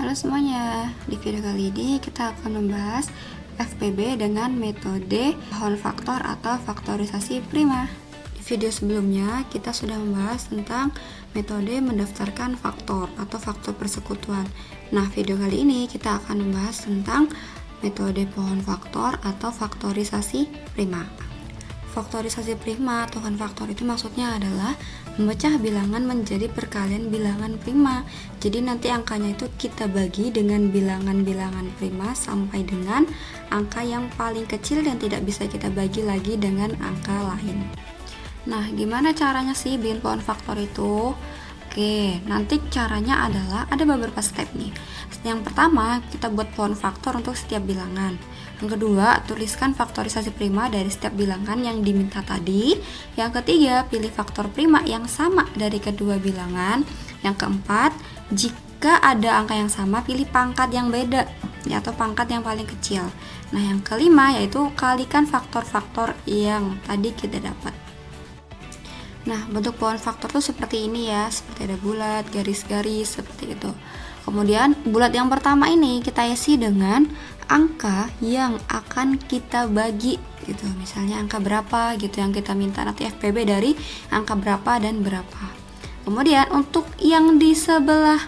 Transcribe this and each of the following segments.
Halo semuanya, di video kali ini kita akan membahas FPB dengan metode pohon faktor atau faktorisasi prima. Di video sebelumnya kita sudah membahas tentang metode mendaftarkan faktor atau faktor persekutuan. Nah, video kali ini kita akan membahas tentang metode pohon faktor atau faktorisasi prima. Faktorisasi prima atau pohon faktor itu maksudnya adalah memecah bilangan menjadi perkalian bilangan prima. Jadi nanti angkanya itu kita bagi dengan bilangan-bilangan prima sampai dengan angka yang paling kecil dan tidak bisa kita bagi lagi dengan angka lain. Nah, gimana caranya sih bikin pohon faktor itu? Oke, nanti caranya adalah ada beberapa step nih. Yang pertama, kita buat pohon faktor untuk setiap bilangan. Yang kedua, tuliskan faktorisasi prima dari setiap bilangan yang diminta tadi. Yang ketiga, pilih faktor prima yang sama dari kedua bilangan. Yang keempat, jika ada angka yang sama, pilih pangkat yang beda atau pangkat yang paling kecil. Nah, yang kelima yaitu kalikan faktor-faktor yang tadi kita dapat. Nah, bentuk pohon faktor tuh seperti ini ya, seperti ada bulat, garis-garis, seperti itu. Kemudian, bulat yang pertama ini kita isi dengan angka yang akan kita bagi gitu. Misalnya angka berapa gitu yang kita minta, nanti FPB dari angka berapa dan berapa. Kemudian, untuk yang di sebelah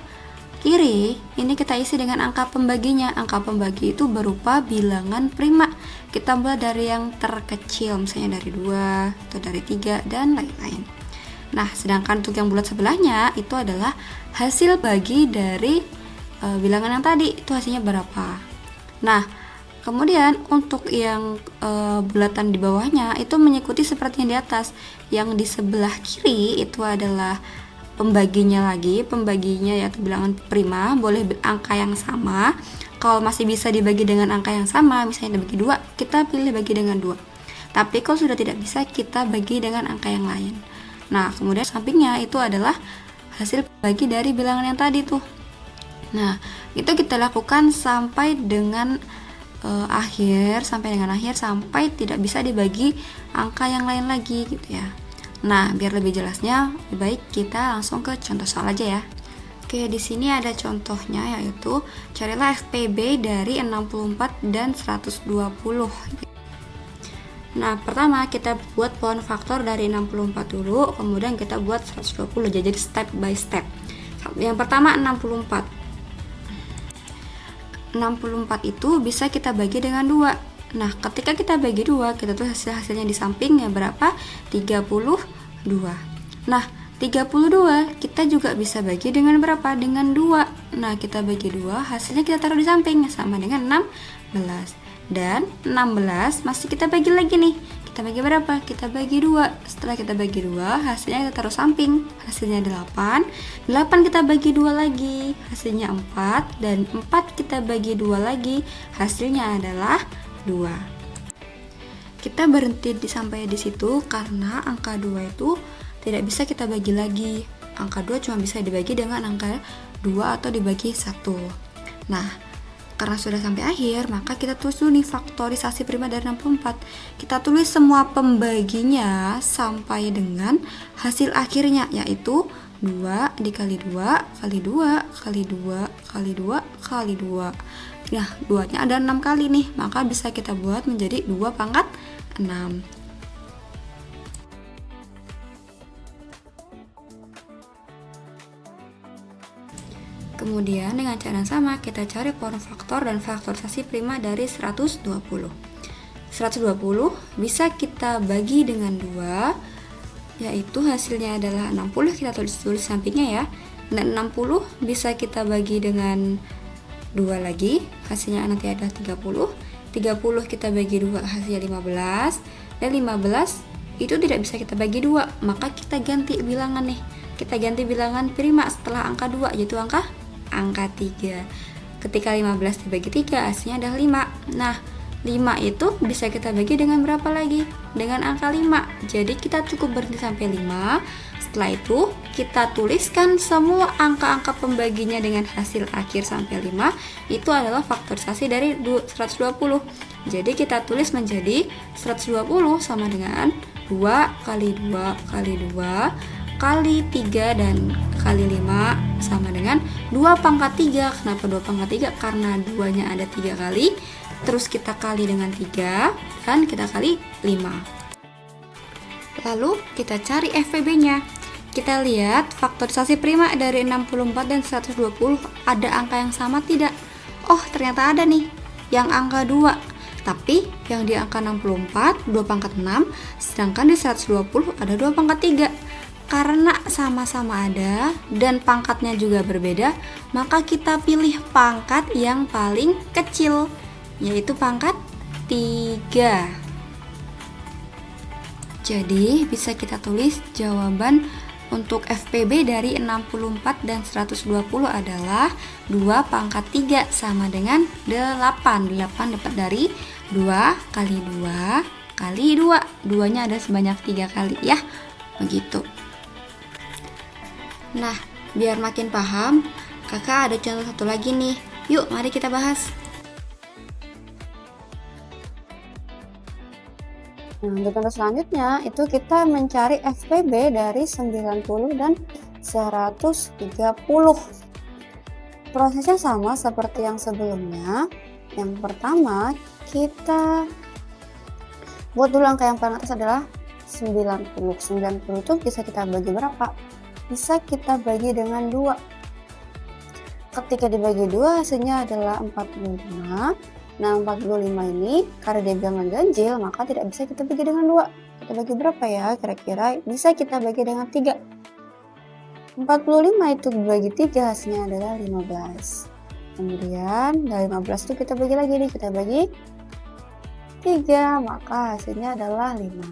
kiri, ini kita isi dengan angka pembaginya. Angka pembagi itu berupa bilangan prima. Kita mulai dari yang terkecil, misalnya dari 2 atau dari 3 dan lain-lain. Nah, sedangkan untuk yang bulat sebelahnya itu adalah hasil bagi dari bilangan yang tadi, itu hasilnya berapa. Nah, kemudian untuk yang bulatan di bawahnya itu mengikuti seperti yang di atas. Yang di sebelah kiri itu adalah pembaginya lagi, pembaginya yaitu bilangan prima, boleh angka yang sama. Kalau masih bisa dibagi dengan angka yang sama, misalnya dibagi 2, kita pilih bagi dengan 2. Tapi kalau sudah tidak bisa, kita bagi dengan angka yang lain. Nah, kemudian sampingnya itu adalah hasil bagi dari bilangan yang tadi tuh. Nah, itu kita lakukan sampai dengan akhir, sampai tidak bisa dibagi angka yang lain lagi gitu ya. Nah, biar lebih jelasnya, lebih baik kita langsung ke contoh soal aja ya. Oke, di sini ada contohnya yaitu carilah FPB dari 64 dan 120. Nah, pertama kita buat pohon faktor dari 64 dulu, kemudian kita buat 120. Jadi step by step. Yang pertama 64. 64 itu bisa kita bagi dengan 2. Nah, ketika kita bagi 2, kita tuh hasilnya di sampingnya berapa? 32. Nah, 32 kita juga bisa bagi dengan berapa? Dengan 2. Nah, kita bagi 2, hasilnya kita taruh di samping sama dengan 16. Dan 16 masih kita bagi lagi nih. Kita bagi berapa? Kita bagi 2. Setelah kita bagi 2, hasilnya kita taruh samping. Hasilnya 8. 8 kita bagi 2 lagi, hasilnya 4. Dan 4 kita bagi 2 lagi, hasilnya adalah 2. Kita berhenti sampai di situ karena angka 2 itu tidak bisa kita bagi lagi. Angka 2 cuma bisa dibagi dengan angka 2 atau dibagi 1. Nah, karena sudah sampai akhir, maka kita tulis dulu nih faktorisasi prima dari 64. Kita tulis semua pembaginya sampai dengan hasil akhirnya, yaitu 2 dikali 2 kali 2 kali 2 kali 2 kali 2. Nah, 2-nya ada 6 kali nih, maka bisa kita buat menjadi 2 pangkat 6. Kemudian dengan cara yang sama kita cari pohon faktor dan faktorisasi prima dari 120. 120 bisa kita bagi dengan 2, yaitu hasilnya adalah 60. Kita tulis sampingnya ya. Dan 60 bisa kita bagi dengan 2 lagi, hasilnya nanti ada 30. 30 kita bagi 2, hasilnya 15. Dan 15 itu tidak bisa kita bagi 2, maka kita ganti bilangan nih. Kita ganti bilangan prima setelah angka 2, yaitu angka 3. Ketika 15 dibagi 3, hasilnya adalah 5. Nah, 5 itu bisa kita bagi dengan berapa lagi? Dengan angka 5. Jadi kita cukup berhenti sampai 5. Setelah itu kita tuliskan semua angka-angka pembaginya dengan hasil akhir sampai 5. Itu adalah faktorisasi dari 120. Jadi kita tulis menjadi 120 sama dengan 2 kali 2 kali 2 kali 3 dan kali 5 sama dengan 2 pangkat 3. Kenapa 2 pangkat 3? Karena 2-nya ada 3 kali. Terus kita kali dengan 3 dan kita kali 5. Lalu kita cari FPB-nya. Kita lihat faktorisasi prima dari 64 dan 120 ada angka yang sama tidak? Oh, ternyata ada nih yang angka 2. Tapi yang di angka 64 2 pangkat 6, sedangkan di 120 ada 2 pangkat 3. Karena sama-sama ada dan pangkatnya juga berbeda, maka kita pilih pangkat yang paling kecil, yaitu pangkat 3. Jadi bisa kita tulis jawaban untuk FPB dari 64 dan 120 adalah 2 pangkat 3 sama dengan 8. 8 dapat dari 2 kali 2 kali 2. 2-nya ada sebanyak 3 kali ya. Begitu. Nah, biar makin paham, kakak ada contoh satu lagi nih. Yuk, mari kita bahas. Nah, untuk contoh selanjutnya itu kita mencari FPB dari 90 dan 130. Prosesnya sama seperti yang sebelumnya. Yang pertama, kita buat dulu angka yang paling atas adalah 90. 90 itu bisa kita bagi berapa? Bisa kita bagi dengan 2. Ketika dibagi 2 hasilnya adalah 45. Nah, 45 ini karena dia bilangan ganjil, maka tidak bisa kita bagi dengan 2. Kita bagi berapa ya? Kira-kira bisa kita bagi dengan 3. 45 itu dibagi 3 hasilnya adalah 15. Kemudian dari 15 itu kita bagi lagi nih, kita bagi 3, maka hasilnya adalah 5.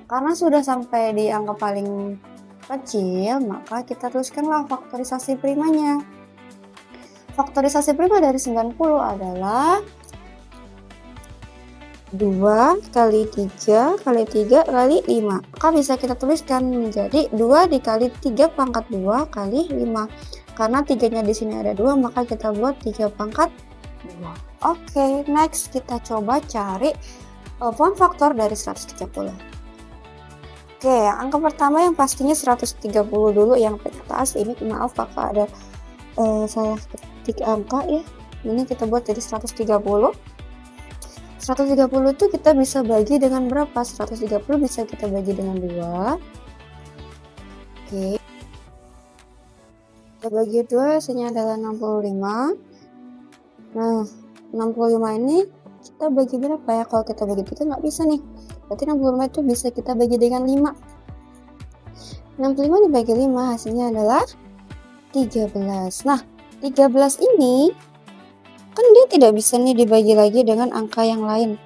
Karena sudah sampai di angka paling kecil, maka kita tuliskanlah faktorisasi primanya. Faktorisasi prima dari 90 adalah 2 kali 3 kali 3 kali 5. Maka bisa kita tuliskan menjadi 2 dikali 3 pangkat 2 kali 5. Karena 3-nya di sini ada 2, maka kita buat 3 pangkat 2. Oke, next kita coba cari poin faktor dari 130. Oke, angka pertama yang pastinya 130 dulu yang paling atas. Ini maaf kakak ada salah ketik angka ya. Ini kita buat jadi 130. 130 itu kita bisa bagi dengan berapa? 130 bisa kita bagi dengan 2. Oke. Kita bagi 2 hasilnya adalah 65. Nah, 65 ini kita bagi berapa ya? Kalau kita bagi 3 nggak bisa nih. Berarti 65 itu bisa kita bagi dengan 5. 65 dibagi 5 hasilnya adalah 13. Nah, 13 ini kan dia tidak bisa nih dibagi lagi dengan angka yang lain.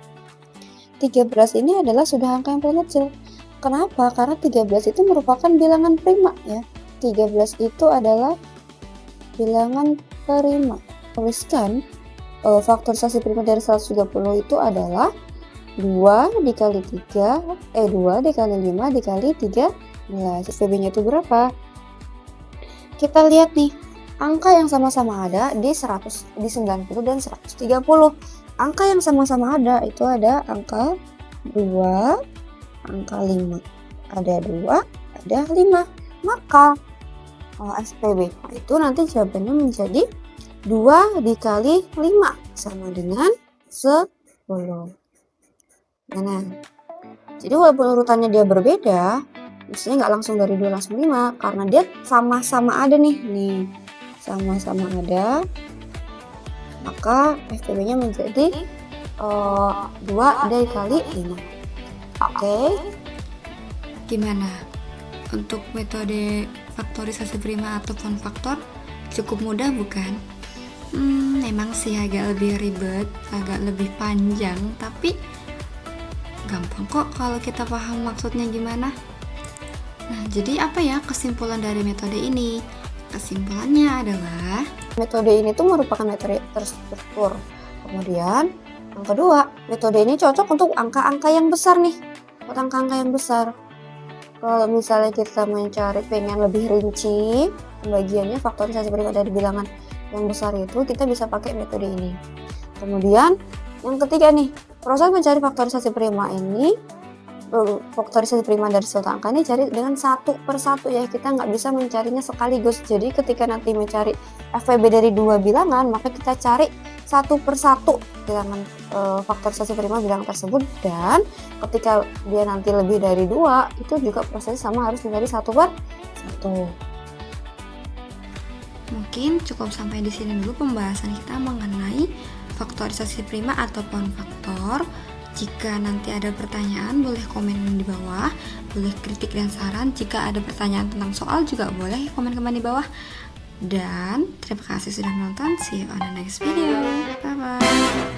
13 ini adalah sudah angka yang paling kecil. Kenapa? Karena 13 itu merupakan bilangan prima ya. 13 itu adalah bilangan prima. Tuliskan faktorisasi prima dari 130 itu adalah 2 dikali 2 dikali 5 dikali 13. FPB-nya itu berapa? Kita lihat nih. Angka yang sama-sama ada di 90 dan 130. Angka yang sama-sama ada itu ada angka 2, angka 5. Ada 2, ada 5. Maka SPB itu nanti jawabannya menjadi 2 dikali 5 sama dengan 10. Nah, jadi walaupun urutannya dia berbeda, misalnya nggak langsung dari 2 langsung 5, karena dia sama-sama ada nih, sama-sama ada, maka FPB-nya menjadi 2 dikali 5. Oke. Gimana? Untuk metode faktorisasi prima atau poin faktor cukup mudah bukan? Memang sih agak lebih ribet, agak lebih panjang, tapi gampang kok kalau kita paham maksudnya gimana. Nah, jadi apa ya kesimpulan dari metode ini? Kesimpulannya adalah metode ini tuh merupakan metode terstruktur. Kemudian yang kedua, metode ini cocok untuk angka-angka yang besar nih. Buat angka-angka yang besar. Kalau misalnya kita mencari pengen lebih rinci pembagiannya faktorisasi prima dari bilangan yang besar itu, kita bisa pakai metode ini. Kemudian yang ketiga nih, proses mencari faktorisasi prima ini faktorisasi prima dari suatu angka ini cari dengan satu per satu ya, kita nggak bisa mencarinya sekaligus. Jadi ketika nanti mencari FPB dari 2 bilangan, maka kita cari satu per satu bilangan faktorisasi prima bilangan tersebut, dan ketika dia nanti lebih dari 2 itu juga prosesnya sama, harus mencari satu per satu. Mungkin cukup sampai di sini dulu pembahasan kita mengenai faktorisasi prima ataupun faktor. Jika nanti ada pertanyaan, boleh komen di bawah, boleh kritik dan saran. Jika ada pertanyaan tentang soal juga boleh komen-komen di bawah. Dan terima kasih sudah menonton. See you on the next video. Bye bye.